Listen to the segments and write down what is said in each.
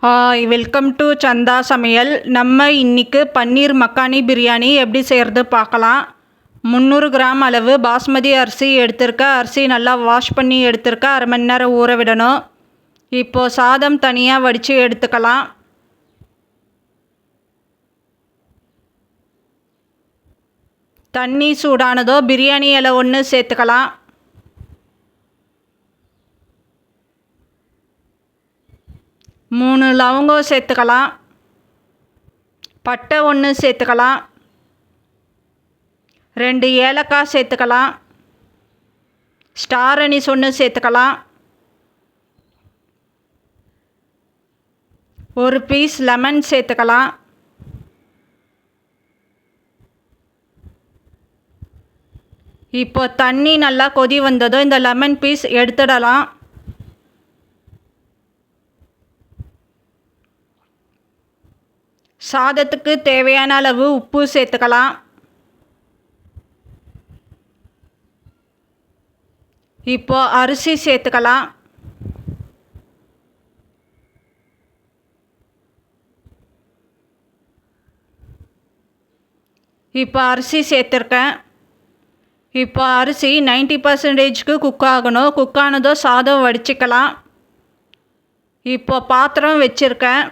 Hi, welcome to சந்தா சமையல். நம்ம இன்னைக்கு பன்னீர் மக்கானி பிரியாணி எப்படி செய்கிறது பார்க்கலாம். 300 கிராம் அளவு பாஸ்மதி அரிசி எடுத்திருக்க. அரிசி நல்லா வாஷ் பண்ணி எடுத்திருக்க. அரை மணி நேரம் ஊற விடணும். இப்போது சாதம் தனியாக வடித்து எடுத்துக்கலாம். தண்ணி சூடானதோ பிரியாணி இலை ஒன்று சேர்த்துக்கலாம். மூணு லவங்கம் சேர்த்துக்கலாம். பட்டை ஒன்று சேர்த்துக்கலாம். 2 ஏலக்காய் சேர்த்துக்கலாம். ஸ்டார் அனீஸ் ஒன்று சேர்த்துக்கலாம். ஒரு பீஸ் லெமன் சேர்த்துக்கலாம். இப்போ தண்ணி நல்லா கொதி வந்ததும் இந்த லெமன் பீஸ் எடுத்துடலாம். சாதத்துக்கு தேவையான அளவு உப்பு சேர்த்துக்கலாம். இப்போ அரிசி சேர்த்துக்கலாம். இப்போ அரிசி சேர்த்துருக்கேன். இப்போ அரிசி 90% குக் ஆகணும். குக் ஆனதோ சாதம் வடிச்சிக்கலாம். இப்போ பாத்திரம் வச்சுருக்கேன்.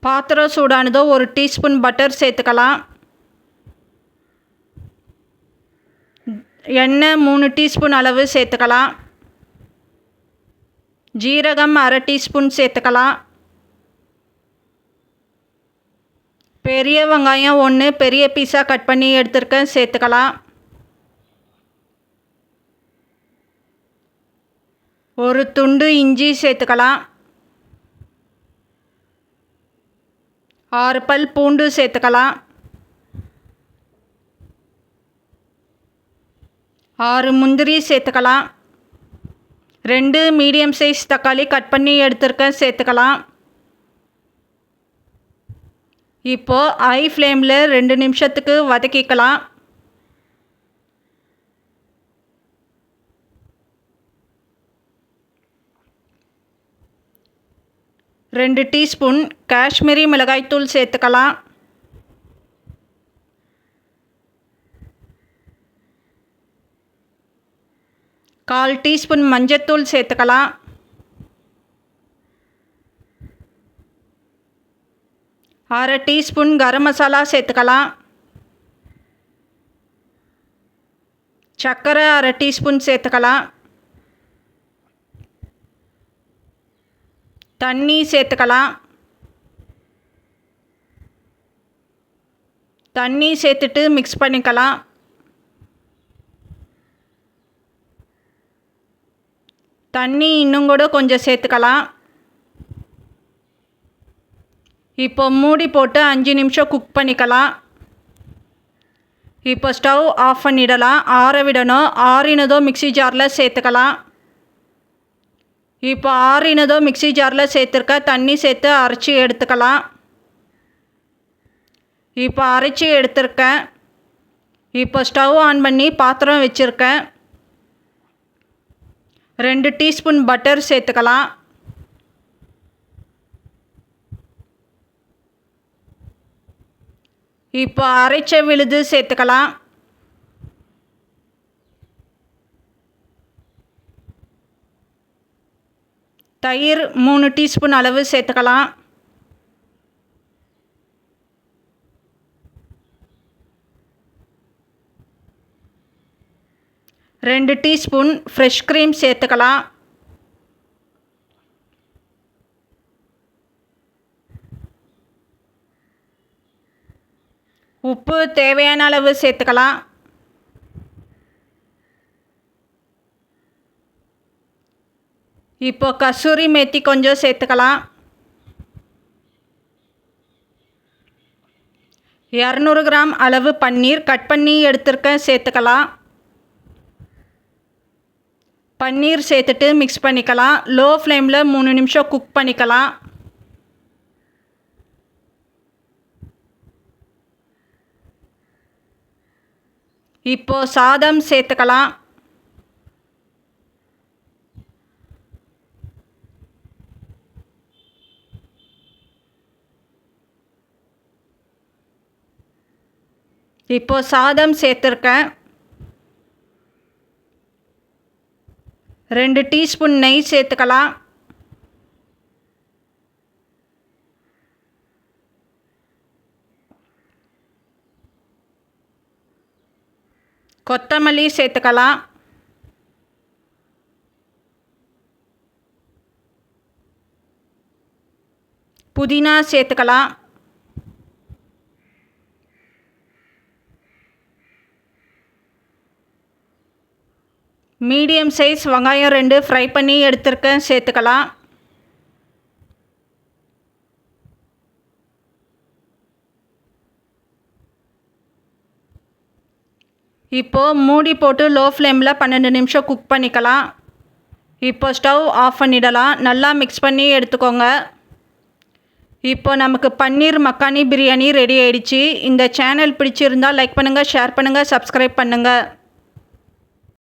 பாத்திரம் சூடானதோ 1 டீஸ்பூன் பட்டர் சேர்த்துக்கலாம். எண்ணெய் 3 டீஸ்பூன் அளவு சேர்த்துக்கலாம். ஜீரகம் அரை டீஸ்பூன் சேர்த்துக்கலாம். பெரிய வெங்காயம் 1 பெரிய பீஸாக கட் பண்ணி எடுத்துருக்கேன், சேர்த்துக்கலாம். ஒரு துண்டு இஞ்சி சேர்த்துக்கலாம். 6 பல் பூண்டு சேர்த்துக்கலாம். 6 முந்திரி சேர்த்துக்கலாம். 2 மீடியம் சைஸ் தக்காளி கட் பண்ணி எடுத்துருக்கேன், சேர்த்துக்கலாம். இப்போது ஹை ஃப்ளேமில் 2 நிமிஷத்துக்கு வதக்கிக்கலாம். ரெண்டு டீஸ்பூன் காஷ்மீரி மிளகாய்த்தூள் சேர்த்துக்கலாம். கால் டீஸ்பூன் மஞ்சத்தூள் சேர்த்துக்கலாம். அரை டீஸ்பூன் கரம் மசாலா சேர்த்துக்கலாம். சர்க்கரை அரை டீஸ்பூன் சேர்த்துக்கலாம். தண்ணி சேர்த்துக்கலாம். தண்ணி சேர்த்துட்டு மிக்ஸ் பண்ணிக்கலாம். தண்ணி இன்னும் கூட கொஞ்சம் சேர்த்துக்கலாம். இப்போ மூடி போட்டு 5 நிமிஷம் குக் பண்ணிக்கலாம். இப்போ ஸ்டவ் ஆஃப் பண்ணிடலாம். ஆற விடணும். ஆறினதோ மிக்ஸி ஜாரில் சேர்த்துக்கலாம். இப்போ ஆறினதோ மிக்ஸி ஜாரில் சேர்த்துருக்க. தண்ணி சேர்த்து அரைச்சி எடுத்துக்கலாம். இப்போ அரைச்சி எடுத்துருக்கேன். இப்போ ஸ்டவ் ஆன் பண்ணி பாத்திரம் வச்சுருக்கேன். 2 டீஸ்பூன் பட்டர் சேர்த்துக்கலாம். இப்போ அரைச்ச விழுது சேர்த்துக்கலாம். தயிர் 3 டீஸ்பூன் அளவு சேர்த்துக்கலாம். ரெண்டு டீஸ்பூன் ஃப்ரெஷ் க்ரீம் சேர்த்துக்கலாம். உப்பு தேவையான அளவு சேர்த்துக்கலாம். இப்போ கசூரி மேத்தி கொஞ்சம் சேர்த்துக்கலாம். 200 கிராம் அளவு பன்னீர் கட் பண்ணி எடுத்துருக்கேன், சேர்த்துக்கலாம். பன்னீர் சேர்த்துட்டு மிக்ஸ் பண்ணிக்கலாம். லோ ஃப்ளேமில் 3 நிமிஷம் குக் பண்ணிக்கலாம். இப்போது சாதம் சேர்த்துக்கலாம். இப்போது சாதம் சேர்த்துருக்கேன். 2 டீஸ்பூன் நெய் சேர்த்துக்கலாம். கொத்தமல்லி சேர்த்துக்கலாம். புதினா சேர்த்துக்கலாம். மீடியம் சைஸ் வெங்காயம் 2 ஃப்ரை பண்ணி எடுத்துருக்கேன், சேர்த்துக்கலாம். இப்போது மூடி போட்டு லோ ஃப்ளேமில் 12 நிமிஷம் குக் பண்ணிக்கலாம். இப்போ ஸ்டவ் ஆஃப் பண்ணிடலாம். நல்லா மிக்ஸ் பண்ணி எடுத்துக்கோங்க. இப்போ நமக்கு பன்னீர் மக்கானி பிரியாணி ரெடி ஆயிடுச்சு. இந்த சேனல் பிடிச்சிருந்தால் லைக் பண்ணுங்கள், ஷேர் பண்ணுங்கள், சப்ஸ்கிரைப் பண்ணுங்கள்.